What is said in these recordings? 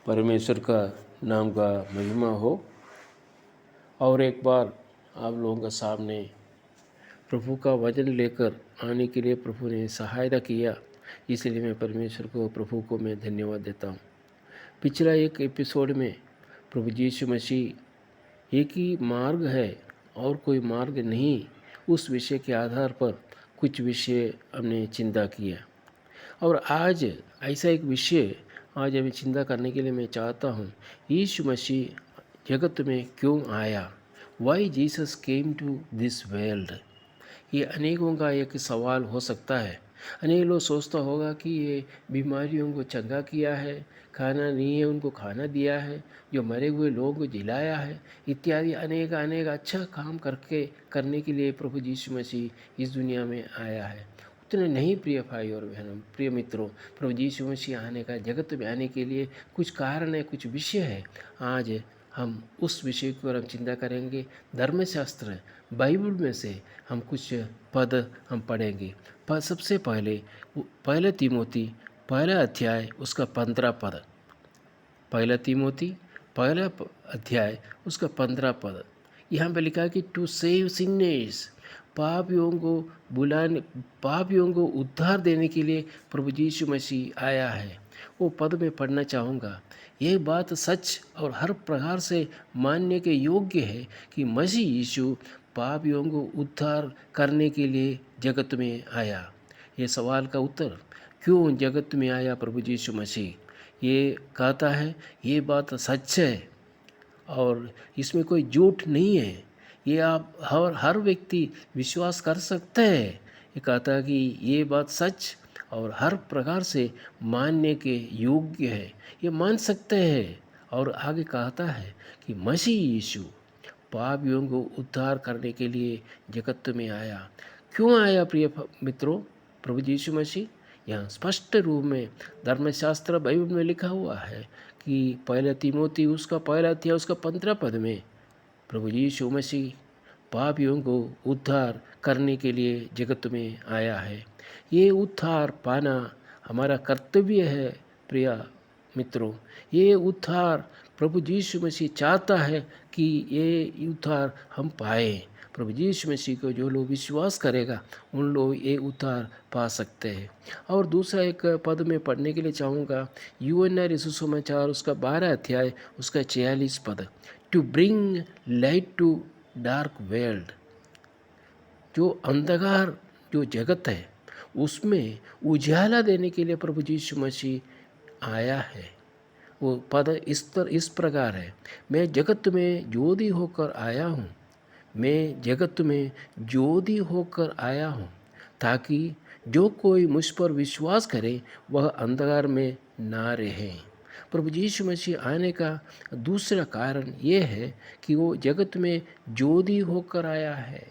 परमेश्वर का नाम का महिमा हो। और एक बार आप लोगों के सामने प्रभु का वचन लेकर आने के लिए प्रभु ने सहायता किया, इसलिए मैं परमेश्वर को, प्रभु को मैं धन्यवाद देता हूँ। पिछला एक एपिसोड में प्रभु यीशु मसीह एक ही मार्ग है और कोई मार्ग नहीं, उस विषय के आधार पर कुछ विषय हमने चिंता किया। और आज ऐसा एक विषय आज हमें चिंता करने के लिए मैं चाहता हूँ, यीशु मसीह जगत में क्यों आया, why Jesus came to this world. ये अनेकों का एक सवाल हो सकता है। अनेक लोग सोचता होगा कि ये बीमारियों को चंगा किया है, खाना नहीं है उनको खाना दिया है, जो मरे हुए लोगों को जिलाया है, इत्यादि अनेक अनेक अच्छा काम करने के लिए प्रभु यीशु मसीह इस दुनिया में आया है। उतने नहीं प्रिय भाई और बहनों, प्रिय मित्रों, प्रभु यीशु मसीह आने का, जगत में आने के लिए कुछ कारण है, कुछ विषय है। आज हम उस विषय की ओर हम चिंता करेंगे। धर्मशास्त्र बाइबल में से हम कुछ पद हम पढ़ेंगे। सबसे पहले तीमोती पहला अध्याय उसका 15 पद। पहला तीमोती पहला अध्याय उसका 15 पद यहाँ पे लिखा है कि टू सेव सिनर्स, पापियों को उद्धार देने के लिए प्रभु यीशु मसीह आया है। वो पद में पढ़ना चाहूँगा। ये बात सच और हर प्रकार से मानने के योग्य है कि मसीह यीशु पापियों को उद्धार करने के लिए जगत में आया। ये सवाल का उत्तर, क्यों जगत में आया प्रभु यीशु मसीह, ये कहता है ये बात सच है और इसमें कोई झूठ नहीं है। ये आप हर व्यक्ति विश्वास कर सकते हैं। ये कहता है कि ये बात सच और हर प्रकार से मानने के योग्य है, ये मान सकते हैं। और आगे कहता है कि मसीह यीशु पापियों को उद्धार करने के लिए जगत में आया। क्यों आया प्रिय मित्रों प्रभु यीशु मसीह? यहाँ स्पष्ट रूप में धर्मशास्त्र बाइबल में लिखा हुआ है कि पहला तीमोती उसका पहला अध्याय उसका 15 पद में प्रभु यीशु मसीह पापियों को उद्धार करने के लिए जगत में आया है। ये उद्धार पाना हमारा कर्तव्य है प्रिय मित्रों। ये उद्धार प्रभु यीशु मसीह चाहता है कि ये उद्धार हम पाए। प्रभु यीशु मसीह को जो लोग विश्वास करेगा उन लोग ये उद्धार पा सकते हैं। और दूसरा एक पद में पढ़ने के लिए चाहूँगा, यूहन्ना रसूल समाचार उसका 12 अध्याय उसका 46 पद, to bring light to dark world. जो अंधकार जो जगत है उसमें उजाला देने के लिए प्रभु यीशु मसीह आया है। वो पद इस प्रकार है, मैं जगत में ज्योति होकर आया हूँ, मैं जगत में ज्योति होकर आया हूँ, ताकि जो कोई मुझ पर विश्वास करे वह अंधकार में ना रहे। प्रभु यीशु मसीह आने का दूसरा कारण ये है कि वो जगत में ज्योति होकर आया है,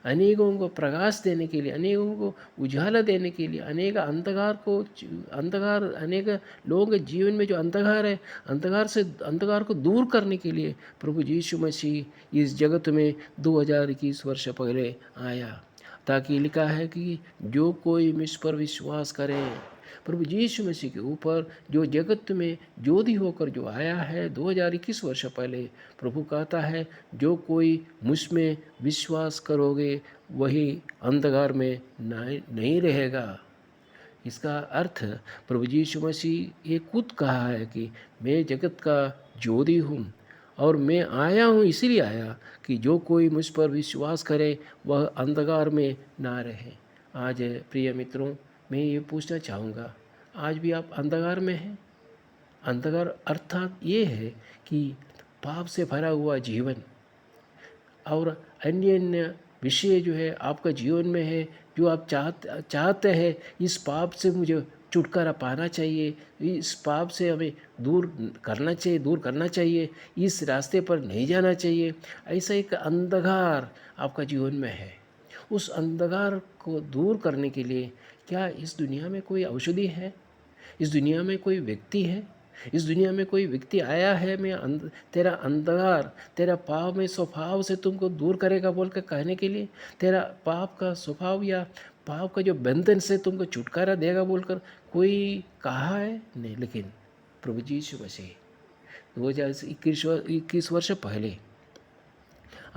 अनेकों को प्रकाश देने के लिए, अनेकों को उजाला देने के लिए, अनेक लोगों के जीवन में जो अंधकार है, अंधकार को दूर करने के लिए प्रभु यीशु मसीह इस जगत में 2021 वर्ष पहले आया। ताकि लिखा है कि जो कोई मुझ पर विश्वास करे, प्रभु यीशु मसीह के ऊपर जो जगत में ज्योति होकर जो आया है 2021 वर्ष पहले, प्रभु कहता है जो कोई मुझ में विश्वास करोगे वही अंधकार में नहीं रहेगा। इसका अर्थ प्रभु यीशु मसीह ये खुद कहा है कि मैं जगत का ज्योति हूँ और मैं आया हूँ, इसलिए आया कि जो कोई मुझ पर विश्वास करे वह अंधकार में ना रहे। आज प्रिय मित्रों, मैं ये पूछना चाहूँगा, आज भी आप अंधकार में हैं? अंधकार अर्थात ये है कि पाप से भरा हुआ जीवन और अन्य अन्य विषय जो है आपका जीवन में है, जो आप चाहते हैं इस पाप से मुझे छुटकारा पाना चाहिए, इस पाप से हमें दूर करना चाहिए, इस रास्ते पर नहीं जाना चाहिए। ऐसा एक अंधकार आपका जीवन में है। उस अंधकार को दूर करने के लिए क्या इस दुनिया में कोई औषधि है? इस दुनिया में कोई व्यक्ति है? इस दुनिया में कोई व्यक्ति आया है तेरा अंधकार, तेरा पाप में स्वभाव से तुमको दूर करेगा बोल कर कहने के लिए, तेरा पाप का स्वभाव या पाप का जो बंधन से तुमको छुटकारा देगा बोलकर कोई कहा है? नहीं। लेकिन प्रभु जी यीशु मसीह 2021 वर्ष पहले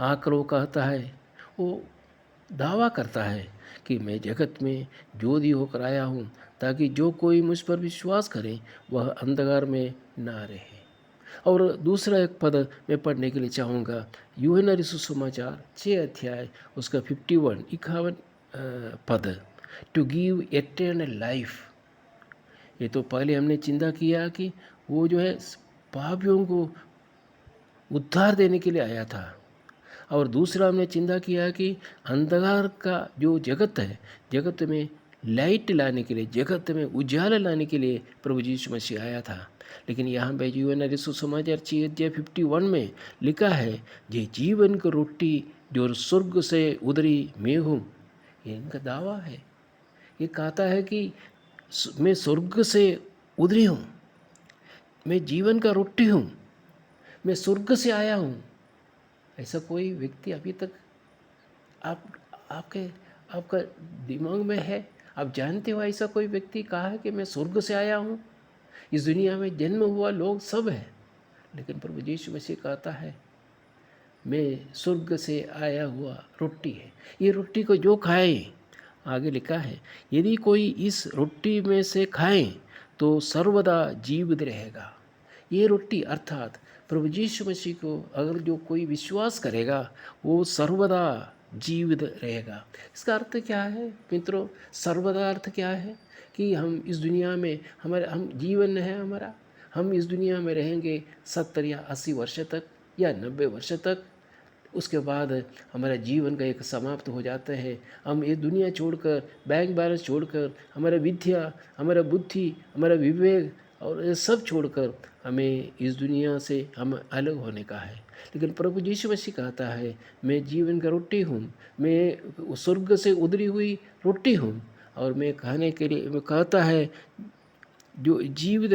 आकर वो कहता है, वो दावा करता है कि मैं जगत में ज्योति होकर आया हूँ ताकि जो कोई मुझ पर विश्वास करे वह अंधकार में ना रहे। और दूसरा एक पद मैं पढ़ने के लिए चाहूँगा, यूहन्ना रचित सुसमाचार 6 अध्याय उसका 51 पद, टू गिव एटर्नल लाइफ। ये तो पहले हमने चिंता किया कि वो जो है पापियों को उद्धार देने के लिए आया था, और दूसरा हमने चिंता किया कि अंधकार का जो जगत है, जगत में लाइट लाने के लिए, जगत में उजाला लाने के लिए प्रभु यीशु मसीह आया था। लेकिन यहाँ पे यूहन्ना रचित सुसमाचार 6 अध्याय 51 में लिखा है, ये जीवन की रोटी जो स्वर्ग से उतरी मैं हूँ। ये इनका दावा है। ये कहता है कि मैं स्वर्ग से उतरी हूँ, मैं जीवन का रोटी हूँ, मैं स्वर्ग से आया हूँ। ऐसा कोई व्यक्ति अभी तक आपका दिमाग में है? आप जानते हो ऐसा कोई व्यक्ति कहा है कि मैं स्वर्ग से आया हूँ? इस दुनिया में जन्म हुआ लोग सब है, लेकिन प्रभु यीशु मसीह कहता है मैं स्वर्ग से आया हुआ रोटी है। ये रोटी को जो खाए, आगे लिखा है, यदि कोई इस रोटी में से खाए तो सर्वदा जीवित रहेगा। ये रोटी अर्थात प्रभु यीशु मसीह को अगर जो कोई विश्वास करेगा वो सर्वदा जीवित रहेगा। इसका अर्थ क्या है मित्रों? सर्वदा अर्थ क्या है कि हम इस दुनिया में हम जीवन है हमारा, हम इस दुनिया में रहेंगे 70 या 80 वर्ष तक या 90 वर्ष तक। उसके बाद हमारा जीवन का एक समाप्त हो जाता है। हम ये दुनिया छोड़कर, बैंक बैलेंस छोड़कर, हमारा विद्या, हमारा बुद्धि, हमारा विवेक और ये सब छोड़कर हमें इस दुनिया से हम अलग होने का है। लेकिन प्रभु यीशु मसीह कहता है मैं जीवन का रोटी हूँ, मैं स्वर्ग से उतरी हुई रोटी हूँ, और मैं खाने के लिए मैं कहता है जो जीवित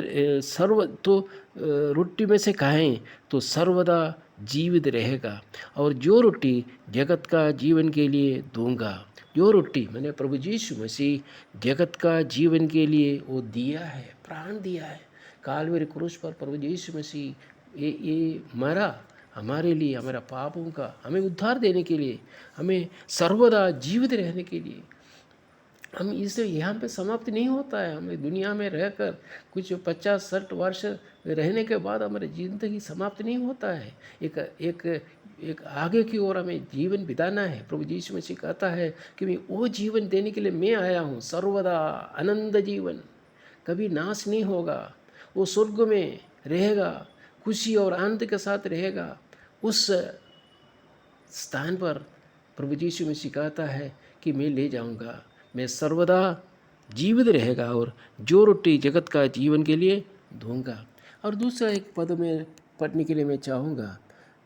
रोटी में से खाएं तो सर्वदा जीवित रहेगा। और जो रोटी जगत का जीवन के लिए दूंगा, जो रोटी मैंने प्रभु यीशु मसीह जगत का जीवन के लिए वो दिया है, प्राण दिया है काल्वरी क्रूस पर। प्रभु यीशु मसीह ये मरा हमारे लिए, हमारा पापों का हमें उद्धार देने के लिए, हमें सर्वदा जीवित रहने के लिए। हम इसे यहाँ पे समाप्त नहीं होता है। हमें दुनिया में रहकर कुछ 50-60 वर्ष रहने के बाद हमारी ज़िंदगी समाप्त नहीं होता है। एक आगे की ओर हमें जीवन बिताना है। प्रभु यीशु मसीह कहता है कि मैं वो जीवन देने के लिए मैं आया हूँ, सर्वदा आनंद जीवन, कभी नाश नहीं होगा, वो स्वर्ग में रहेगा, खुशी और आनंद के साथ रहेगा। उस स्थान पर प्रभु यीशु मसीह कहता है कि मैं ले जाऊँगा, मैं सर्वदा जीवित रहेगा और जो रोटी जगत का जीवन के लिए दूंगा। और दूसरा एक पद में पढ़ने के लिए मैं चाहूँगा,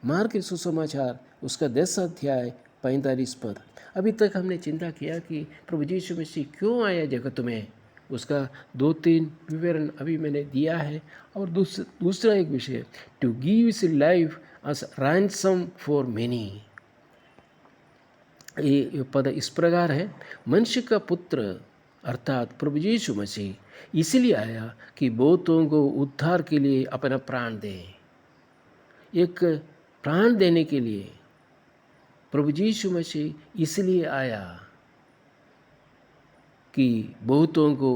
मार्क के सुसमाचार उसका 10 अध्याय 45 पद। अभी तक हमने चिंता किया कि प्रभु यीशु मसीह क्यों आया जगत में, उसका 2-3 विवरण अभी मैंने दिया है। और दूसरा एक विषय, to give his life as ransom for many. ये पद इस प्रकार है, मनुष्य का पुत्र अर्थात प्रभु यीशु मसीह इसलिए आया कि बहुतों को उद्धार के लिए अपना प्राण दे। एक प्राण देने के लिए प्रभु यीशु मसीह इसलिए आया कि बहुतों को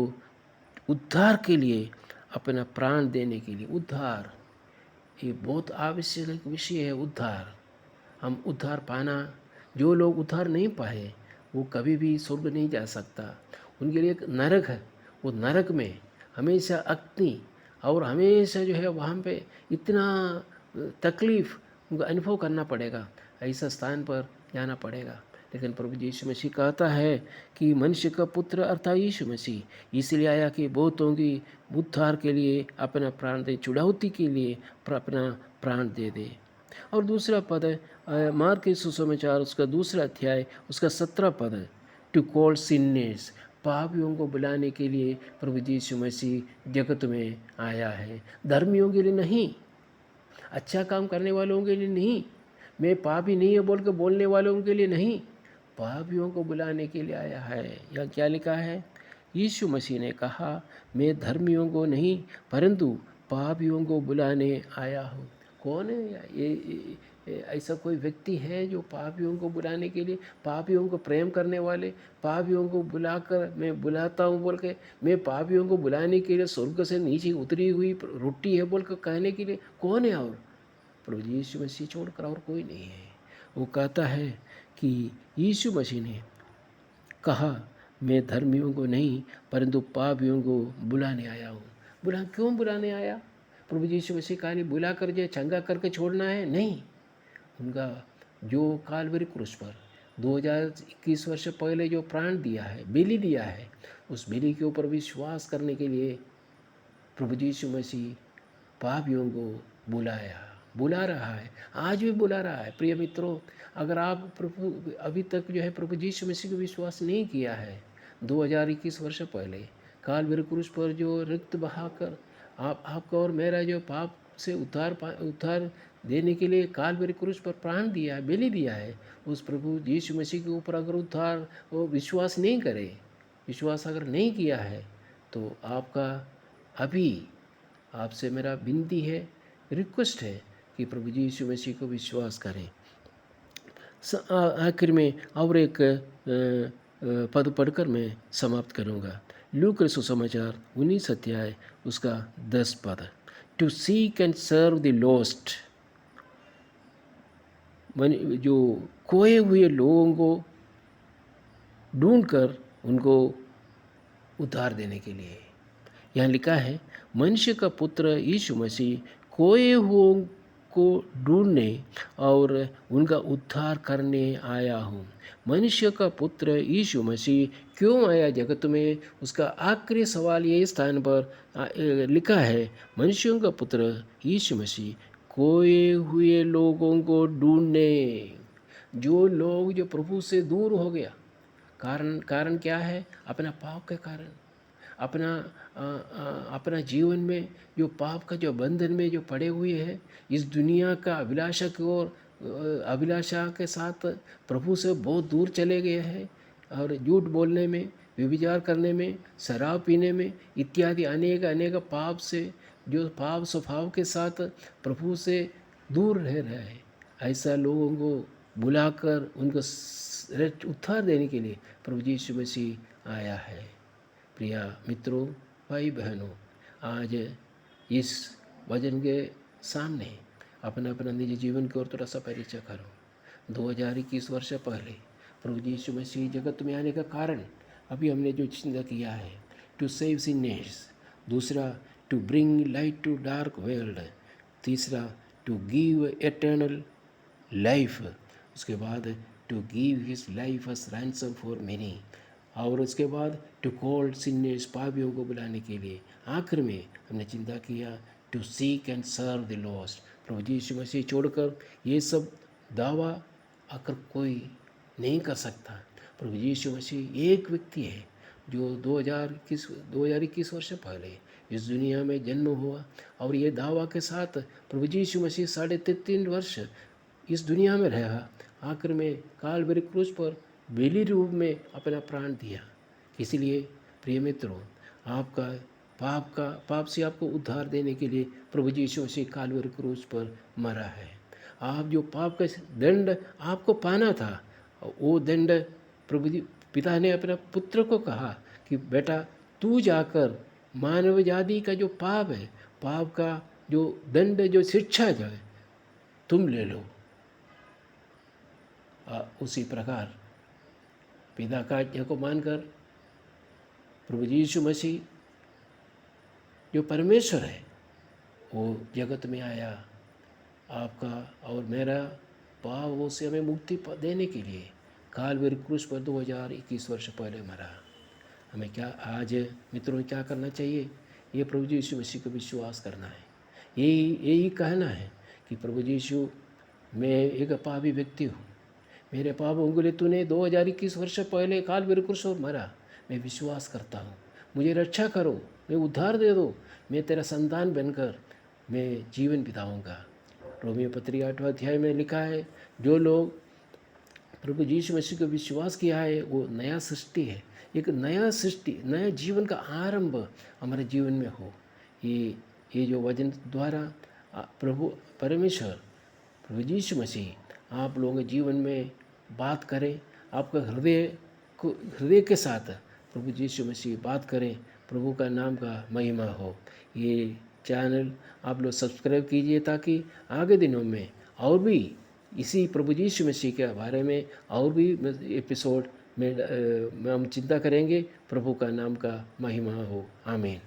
उद्धार के लिए अपना प्राण देने के लिए। उद्धार ये बहुत आवश्यक विषय है। उद्धार, हम उद्धार पाना, जो लोग उद्धार नहीं पाए वो कभी भी स्वर्ग नहीं जा सकता। उनके लिए एक नरक है, वो नरक में हमेशा अग्नि और हमेशा जो है वहाँ पे इतना तकलीफ़ उनको अनुभव करना पड़ेगा, ऐसा स्थान पर जाना पड़ेगा। लेकिन प्रभु यीशु मसीह कहता है कि मनुष्य का पुत्र अर्थात यीशु मसीह इसलिए आया कि बहुतों की उद्धार के लिए अपना प्राण दे, छुड़ौती के लिए अपना प्राण दे दे। और दूसरा पद है मार्क के सुसमाचार उसका 2 अध्याय उसका 17 पद है, टू कॉल सिनर्स, पापियों को बुलाने के लिए प्रभु यीशु मसीह जगत में आया है। धर्मियों के लिए नहीं, अच्छा काम करने वालों के लिए नहीं, मैं पापी नहीं है बोल के बोलने वालों के लिए नहीं, पापियों को बुलाने के लिए आया है। यहाँ क्या लिखा है? यीशु मसीह ने कहा मैं धर्मियों को नहीं परंतु पापियों को बुलाने आया हूँ। कौन है ऐसा कोई व्यक्ति है जो पापियों को बुलाने के लिए, पापियों को प्रेम करने वाले, पापियों को बुलाकर मैं बुलाता हूँ बोल के, मैं पापियों को बुलाने के लिए स्वर्ग से नीचे उतरी हुई रोटी है बोल कर कहने के लिए कौन है? और प्रभु यीशु मसीह छोड़कर और कोई नहीं है। वो कहता है कि यीशु मसीह ने कहा, मैं धर्मियों को नहीं परंतु पापियों को बुलाने आया हूँ। क्यों बुलाने आया? प्रभु यीशु मसीह खाली बुला कर जो चंगा करके छोड़ना है? नहीं। उनका जो काल्वरी क्रूस पर 2021 वर्ष पहले जो प्राण दिया है, बलि दिया है, उस बलि के ऊपर विश्वास करने के लिए प्रभु यीशु मसीह पापियों को बुला रहा है, आज भी बुला रहा है। प्रिय मित्रों, अगर आप अभी तक जो है प्रभु यीशु मसीह को विश्वास नहीं किया है, 2021 वर्ष पहले काल्वरी क्रूस पर जो रक्त बहाकर आपका और मेरा जो पाप से उद्धार देने के लिए काल्वरी क्रूस पर प्राण दिया है, बलि दिया है, उस प्रभु यीशु मसीह के ऊपर अगर उद्धार वो विश्वास नहीं करे, विश्वास अगर नहीं किया है, तो आपका अभी आपसे मेरा विनती है, रिक्वेस्ट है कि प्रभु यीशु मसीह को विश्वास करें। आखिर में और एक पद पढ़कर मैं समाप्त करूँगा। लूक के सुसमाचार 19 अध्याय उसका 10 पद। To seek and serve the lost, जो खोए हुए लोगों को ढूंढकर उनको उद्धार देने के लिए। यहाँ लिखा है, मनुष्य का पुत्र यीशु मसीह खोए हुओं को ढूंढने और उनका उद्धार करने आया हूँ। मनुष्य का पुत्र यीशु मसीह क्यों आया जगत में? उसका आखिरी सवाल ये स्थान पर लिखा है, मनुष्यों का पुत्र यीशु मसीह खोए हुए लोगों को ढूंढने। जो लोग जो प्रभु से दूर हो गया, कारण क्या है? अपना पाप के कारण, अपना जीवन में जो पाप का जो बंधन में जो पड़े हुए हैं, इस दुनिया का अभिलाषा की ओर, अभिलाषा के साथ प्रभु से बहुत दूर चले गए हैं और झूठ बोलने में, व्यभिचार करने में, शराब पीने में इत्यादि अनेक पाप से, जो पाप स्वभाव के साथ प्रभु से दूर रह रहे हैं, ऐसा लोगों को बुलाकर उनको उद्धार देने के लिए प्रभु यीशु मसीह आया है। प्रिय मित्रों, भाई बहनों, आज इस वचन के सामने अपना निजी जीवन की ओर थोड़ा सा परिचय करो। 2021 वर्ष पहले प्रभु यीशु मसीह जगत में आने का कारण अभी हमने जो चिंता किया है, टू सेव सिनर्स, दूसरा to bring light to dark world, तीसरा टू गिव एटर्नल लाइफ, उसके बाद to give his life as ransom for many, और उसके बाद टू कॉल सिनर्स, पापियों को बुलाने के लिए। आखिर में हमने चिंता किया to seek and serve the lost. प्रभु यीशु मसीह छोड़कर ये सब दावा आकर कोई नहीं कर सकता। प्रभु यीशु मसीह एक व्यक्ति है जो 2021 वर्ष पहले इस दुनिया में जन्म हुआ और ये दावा के साथ प्रभु यीशु मसीह 3.5 वर्ष इस दुनिया में रहा। आखिर में काल्वरी क्रूस पर बलि रूप में अपना प्राण दिया। इसलिए प्रिय मित्रों, आपका पाप से आपको उद्धार देने के लिए प्रभु यीशु मसीह काल्वरी क्रूस पर मरा है। आप जो पाप का दंड आपको पाना था, वो दंड प्रभु पिता ने अपने पुत्र को कहा कि बेटा तू जाकर मानव जाति का जो पाप है, पाप का जो दंड, जो शिक्षा जो है, तुम ले लो। उसी प्रकार पिता का आज्ञा को मानकर प्रभु यीशु मसीह जो परमेश्वर है वो जगत में आया, आपका और मेरा पापों से हमें मुक्ति देने के लिए काल्वरी क्रूस पर 2021 वर्ष पहले मरा। हमें क्या आज मित्रों क्या करना चाहिए? ये प्रभु यीशु मसीह को विश्वास करना है, यही कहना है कि प्रभु यीशु, मैं एक पापी व्यक्ति हूँ, मेरे पापों के लिए तूने 2021 वर्ष पहले काल्वरी क्रूस पर मरा, मैं विश्वास करता हूँ, मुझे रक्षा करो, मैं उद्धार दे दो, मैं तेरा संतान बनकर मैं जीवन बिताऊँगा। रोमियो पत्री 8वां अध्याय में लिखा है, जो लोग प्रभु यीशु मसीह को विश्वास किया है वो नया सृष्टि है। एक नया सृष्टि, नया जीवन का आरंभ हमारे जीवन में हो, ये ये जो वचन द्वारा प्रभु परमेश्वर प्रभु यीशु मसीह आप लोगों के जीवन में बात करें, आपका हृदय के साथ प्रभु यीशु मसीह बात करें, प्रभु का नाम का महिमा हो। ये चैनल आप लोग सब्सक्राइब कीजिए ताकि आगे दिनों में और भी इसी प्रभु यीशु मसीह के बारे में और भी एपिसोड में हम चिंता करेंगे। प्रभु का नाम का महिमा हो। आमीन।